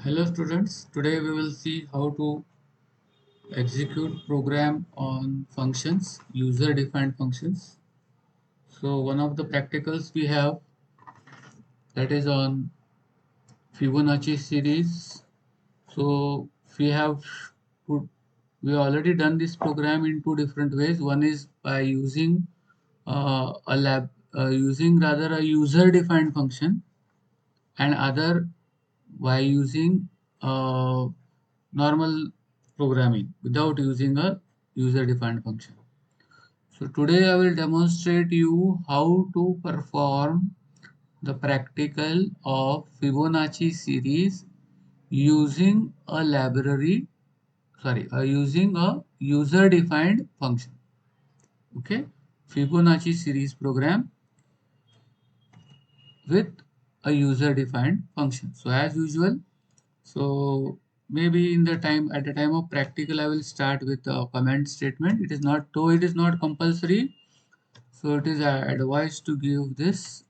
Hello students, today we will see how to execute program on functions, user defined functions. So one of the practicals we have, that is on Fibonacci series. So we have put, we already done this program in two different ways. One is by using using rather a user defined function, and other by using normal programming without using a user defined function. So today I will demonstrate you how to perform the practical of Fibonacci series using a using a user defined function. Okay, Fibonacci series program with a user defined function. So as usual, so maybe in the time at the time of practical I will start with a comment statement. It is not, though it is not compulsory, so it is advised to give this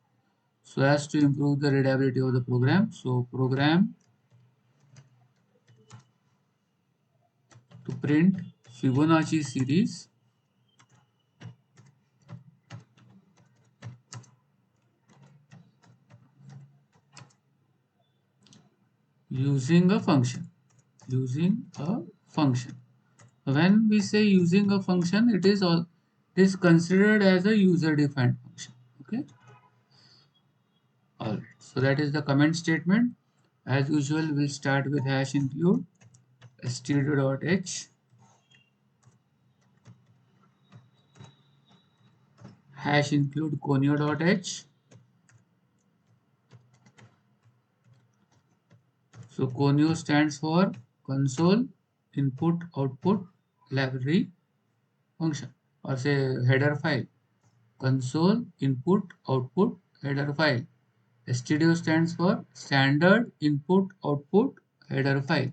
so as to improve the readability of the program. So program to print Fibonacci series using a function. Using a function. When we say using a function, it is considered as a user defined function. Okay. Alright. So that is the comment statement. As usual, we'll start with hash include std.h, hash include conio.h. So conio stands for console input output library function, or say header file. Console input output header file. stdio stands for standard input output header file.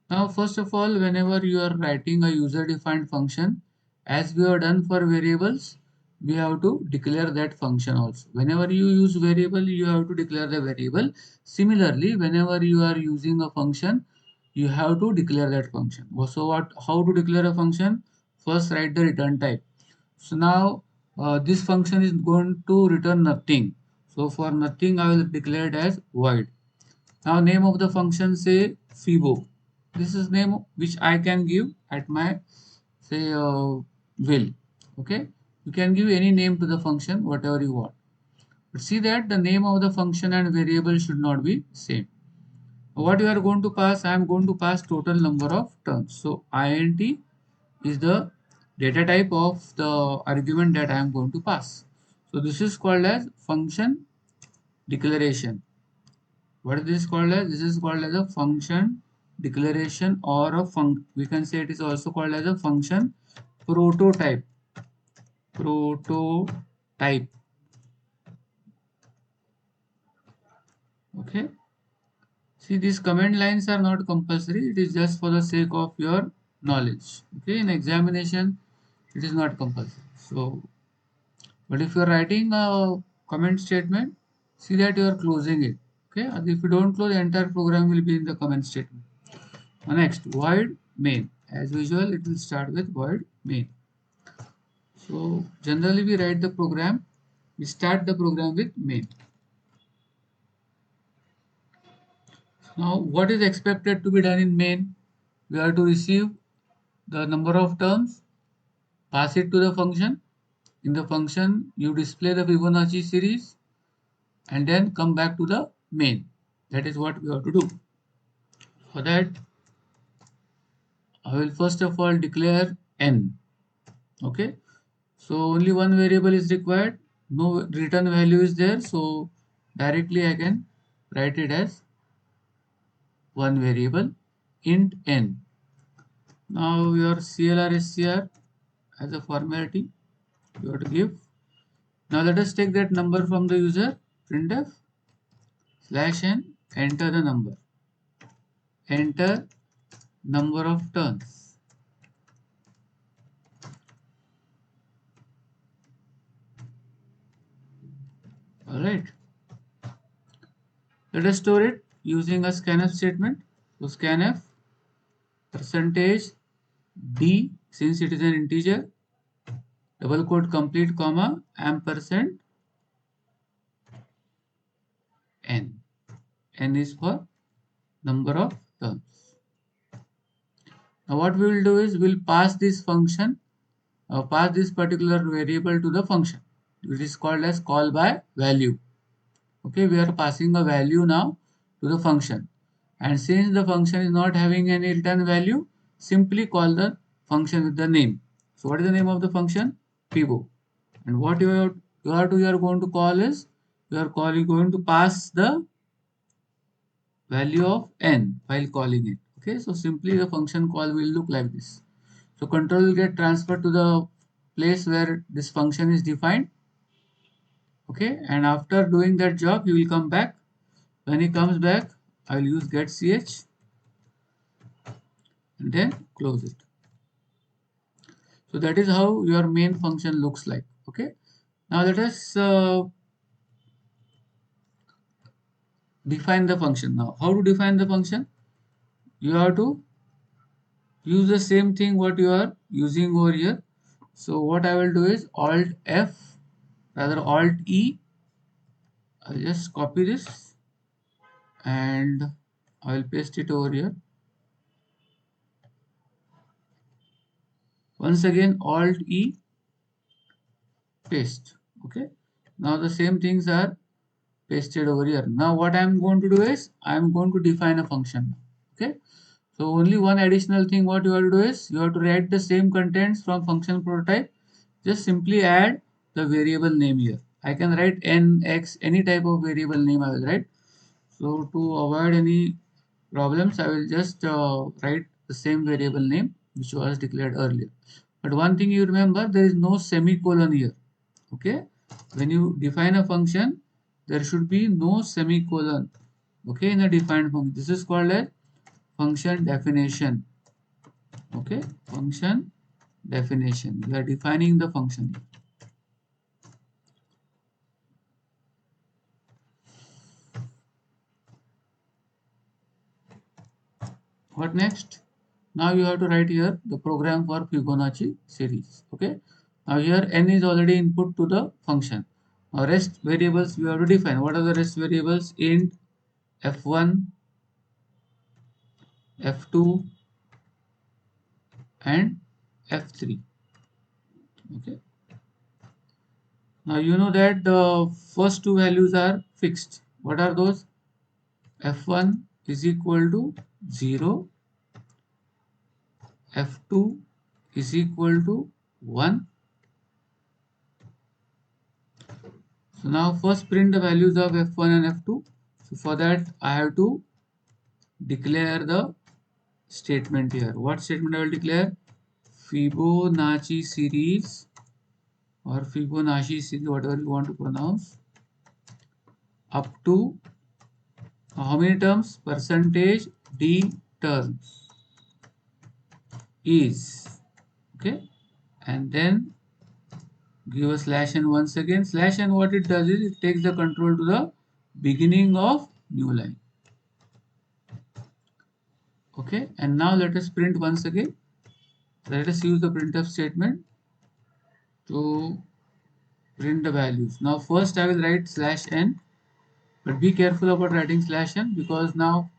Now, first of all, whenever you are writing a user defined function, as we have done for variables, we have to declare that function also. Whenever you use variable, you have to declare the variable. Similarly, whenever you are using a function, you have to declare that function. So how to declare a function? First, write the return type. So now this function is going to return nothing. So for nothing, I will declare it as void. Now name of the function, say Fibo. This is name which I can give at my say will. Okay, you can give any name to the function whatever you want. But see that the name of the function and variable should not be same. What you are going to pass? I am going to pass total number of terms. So int is the data type of the argument that I am going to pass. So this is called as function declaration. What is this called as? This is called as a function declaration, or a we can say it is also called as a function prototype. Prototype. Okay. See, these command lines are not compulsory. It is just for the sake of your knowledge. Okay. In examination, it is not compulsory. So, but if you are writing a comment statement, see that you are closing it. Okay. And if you don't close, the entire program will be in the comment statement. Next, void main. As usual, it will start with void main. So generally we write the program, we start the program with main. Now what is expected to be done in main? We are to receive the number of terms, pass it to the function. In the function, you display the Fibonacci series and then come back to the main. That is what we have to do. For that, I will first of all declare n. Okay. So only one variable is required. No return value is there. So directly I can write it as one variable int n. Now your CLR SCR as a formality you have to give. Now let us take that number from the user. Printf /n, enter the number. Enter number of turns. Alright. Let us store it. using a scanf statement. So scanf percentage d, since it is an integer, double quote complete comma ampersand n. N is for number of terms. Now what we will do is we'll pass this function, pass this particular variable to the function. It is called as call by value. Okay, we are passing a value now to the function, and since the function is not having any return value, simply call the function with the name. So what is the name of the function? Pivot. And what you are going to call is, going to pass the value of n while calling it. Okay, so simply the function call will look like this. So control will get transferred to the place where this function is defined. Okay, and after doing that job, he will come back. When he comes back, I will use get ch and then close it. So that is how your main function looks like. Okay, now let us define the function. Now how to define the function? You have to use the same thing what you are using over here. So what I will do is alt F, rather alt E. I'll just copy this and I will paste it over here. Once again alt E, paste. Okay, now the same things are pasted over here. Now what I am going to do is I am going to define a function. Okay, so only one additional thing what you have to do is you have to write the same contents from function prototype. Just simply add the variable name here. I can write n, x, any type of variable name I will write. So to avoid any problems, I will just write the same variable name which was declared earlier. But one thing you remember, there is no semicolon here. Okay, when you define a function, there should be no semicolon. Okay, in a defined function, this is called a function definition. Okay, function definition. We are defining the function. What next? Now you have to write here the program for Fibonacci series. Okay. Now here n is already input to the function. Now rest variables we have to define. What are the rest variables? Int f1, f2, and f3. Okay. Now you know that the first two values are fixed. What are those? f1 is equal to 0, f2 is equal to 1. So now first print the values of f1 and f2. So for that I have to declare the statement here. What statement I will declare? Fibonacci series, or Fibonacci series, whatever you want to pronounce, up to how many terms? Percentage d terms is. Okay, and then give a slash n once again. Slash n, what it does is it takes the control to the beginning of new line. Okay, and now let us print once again. Let us use the printf statement to print the values. Now first I will write slash n, but be careful about writing slash n because now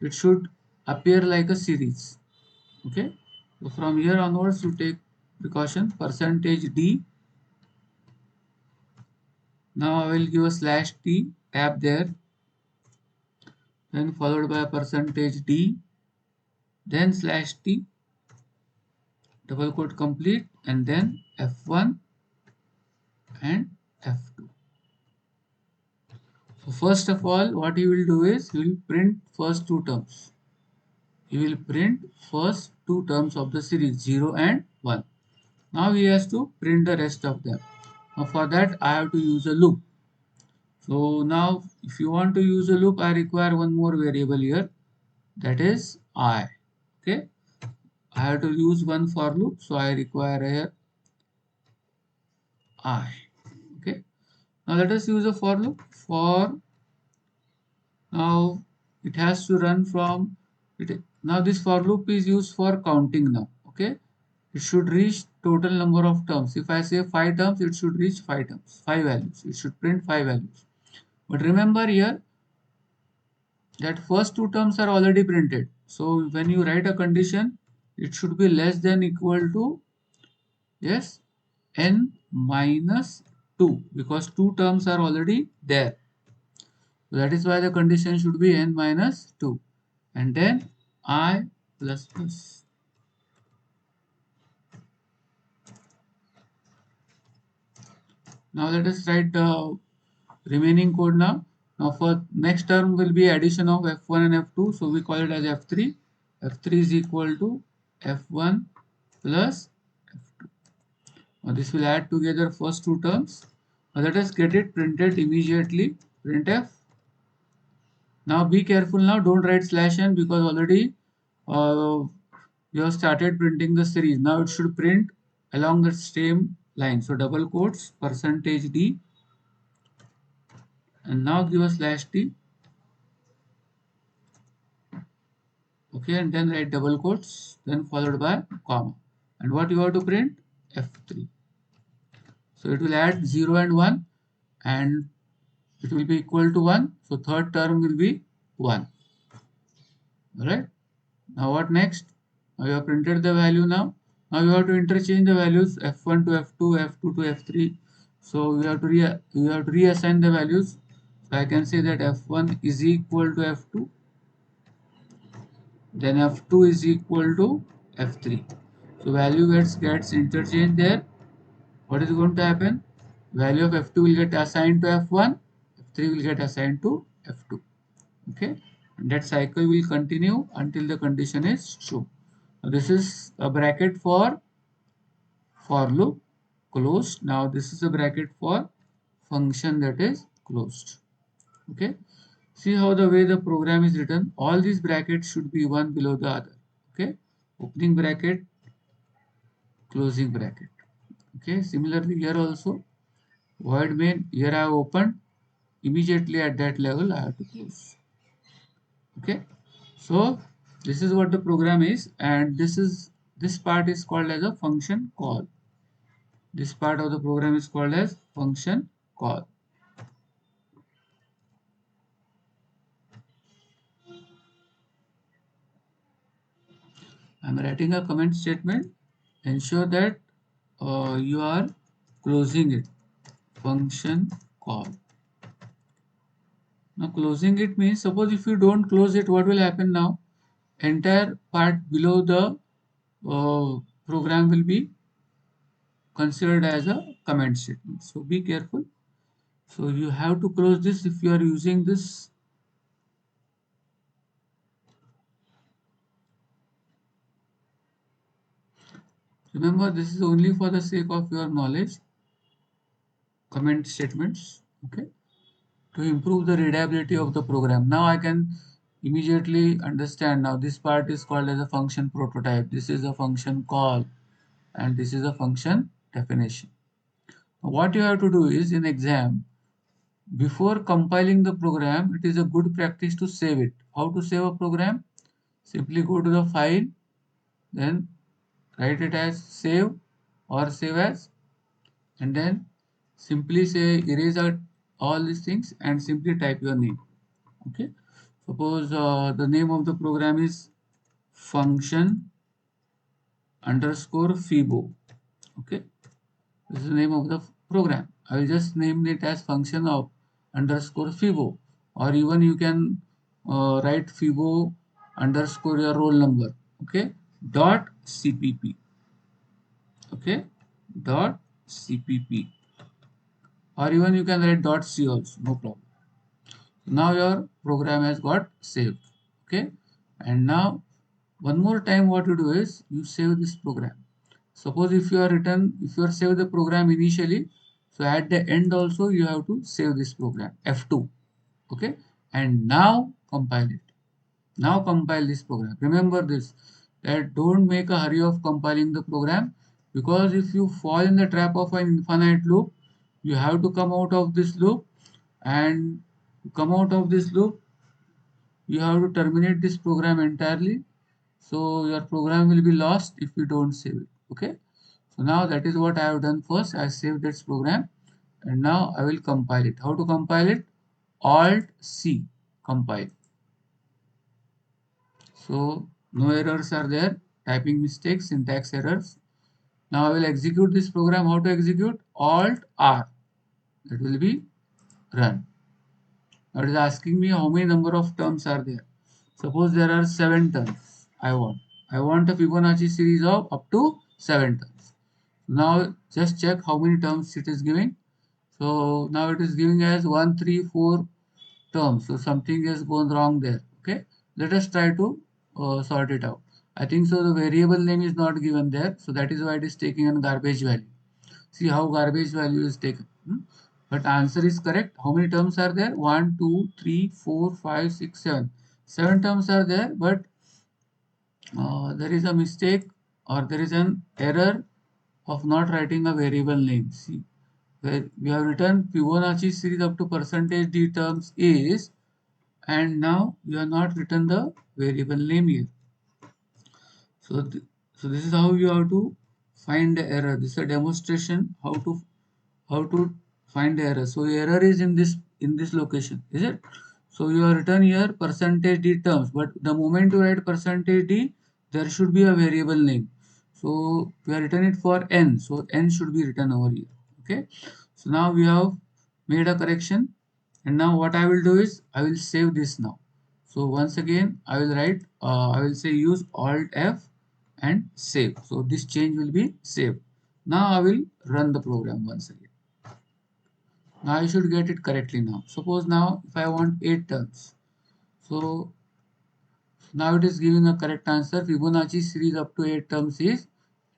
it should appear like a series. Okay, so from here onwards you take precaution. Percentage d. Now I will give a slash t, tab there, then followed by a percentage d, then slash t, double quote complete, and then f1 and f2. So first of all, what you will do is you will print first two terms. You will print first two terms of the series 0 and 1. Now he has to print the rest of them. Now for that I have to use a loop. So now if you want to use a loop, I require one more variable here, that is I. Okay, I have to use one for loop, so I require here I. Okay, now let us use a for loop. For now it has to run from it. Now this for loop is used for counting now. Okay, it should reach total number of terms. If I say 5 terms, it should reach 5 terms, 5 values. It should print 5 values. But remember here that first two terms are already printed. So when you write a condition, it should be less than equal to, yes, n minus 2, because two terms are already there. So that is why the condition should be n minus 2 and then I plus plus. Now let us write the remaining code now. Now for next term will be addition of f1 and f2. So we call it as f3. f3 is equal to f1 plus f2. Now this will add together first two terms. Now let us get it printed immediately. Printf. Now be careful now, don't write slash n because already you have started printing the series. Now it should print along the same line. So double quotes percentage %d and now give a slash t. Okay, and then write double quotes, then followed by comma. And what you have to print? F3. So it will add 0 and 1 and it will be equal to 1. So third term will be 1. Alright. Now what next? Now you have printed the value now. Now you have to interchange the values f1 to f2, f2 to f3. So you have to reassign the values. So I can say that f1 is equal to f2, then f2 is equal to f3. So value gets interchanged there. What is going to happen? Value of f2 will get assigned to f1, f3 will get assigned to f2. Okay, and that cycle will continue until the condition is true. Now this is a bracket for loop closed. Now this is a bracket for function that is closed. Okay, see how the way the program is written. All these brackets should be one below the other. Okay, opening bracket, closing bracket. Okay, similarly here also void main, here I have opened, immediately at that level I have to close. Okay, so this is what the program is, and this part is called as a function call. This part of the program is called as function call. I am writing a comment statement. Ensure that you are closing it. Function call. Now closing it means, suppose if you don't close it, what will happen now? Entire part below the program will be considered as a comment statement. So be careful. So you have to close this if you are using this. Remember, this is only for the sake of your knowledge. Comment statements, okay, to improve the readability of the program. Now I can immediately understand. Now this part is called as a function prototype. This is a function call, and this is a function definition. Now, what you have to do is in exam, before compiling the program, it is a good practice to save it. How to save a program? Simply go to the file, then write it as save or save as, and then simply say erase out all these things and simply type your name. Okay, suppose the name of the program is function underscore fibo. Okay, this is the name of the program. I will just name it as function of underscore fibo, or even you can write fibo underscore your roll number. Okay, dot cpp. Okay, dot cpp, or even you can write dot c also, no problem. Now your program has got saved. Okay, and now one more time what you do is you save this program. Suppose if you are saved the program initially, so at the end also you have to save this program f2. Okay, and now compile it. Now compile this program. Remember this, that don't make a hurry of compiling the program, because if you fall in the trap of an infinite loop, you have to come out of this loop, and come out of this loop you have to terminate this program entirely. So your program will be lost if you don't save it. Okay. So now that is what I have done first. I saved this program and now I will compile it. How to compile it? Alt C, compile. So no errors are there, typing mistakes, syntax errors. Now I will execute this program. How to execute? Alt R. That will be run. Now it is asking me how many number of terms are there. Suppose there are 7 terms. I want a Fibonacci series of up to 7 terms. Now just check how many terms it is giving. So now it is giving as 1, 3, 4 terms. So something has gone wrong there. Okay. Let us try to sort it out. I think so the variable name is not given there. So that is why it is taking a garbage value. See how garbage value is taken. But answer is correct. How many terms are there? 1, 2, 3, 4, 5, 6, 7. 7 terms are there, but there is a mistake or there is an error of not writing a variable name. See, where we have written Fibonacci series up to percentage d terms is, and now you have not written the variable name here. So, so this is how you have to find the error. This is a demonstration how to find the error. So error is in this location, is it? So you have written here percentage d terms, but the moment you write percentage d, there should be a variable name. So we have written it for n, so n should be written over here. Okay. So now we have made a correction, and now what I will do is I will save this now. So once again I will write I will say use alt F and save. So this change will be saved. Now I will run the program once again. Now I should get it correctly now. Suppose now if I want 8 terms. So now it is giving a correct answer. Fibonacci series up to 8 terms is.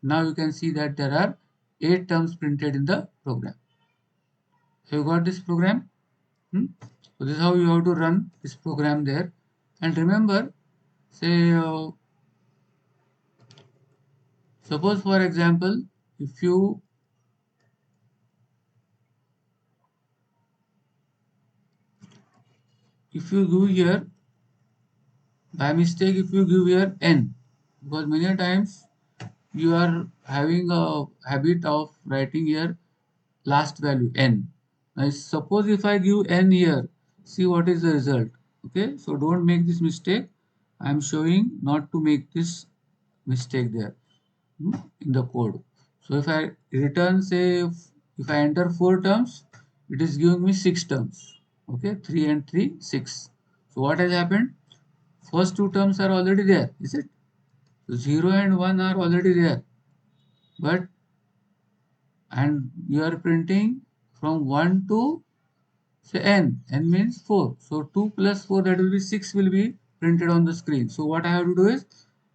Now you can see that there are 8 terms printed in the program. So you got this program. So this is how you have to run this program there. And remember, say suppose for example, if you do here by mistake, if you give here n, because many times you are having a habit of writing here last value n. Now suppose if I give n here, see what is the result. Okay, so don't make this mistake. I am showing not to make this mistake there in the code. So if I return, say if I enter 4 terms, it is giving me 6 terms. Okay, 3 and 3, 6. So what has happened? First 2 terms are already there, is it? So 0 and 1 are already there, but and you are printing from 1 to say n means 4. So 2 plus 4, that will be 6, will be printed on the screen. So what I have to do is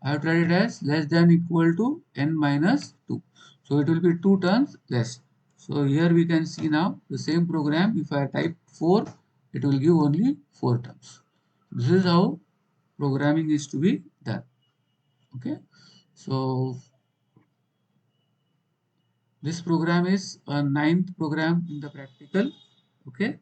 I have to write it as less than equal to n minus 2. So it will be 2 terms less. So here we can see now the same program. If I type 4, it will give only 4 terms. This is how programming is to be done. Okay. So this program is a ninth program in the practical. Okay.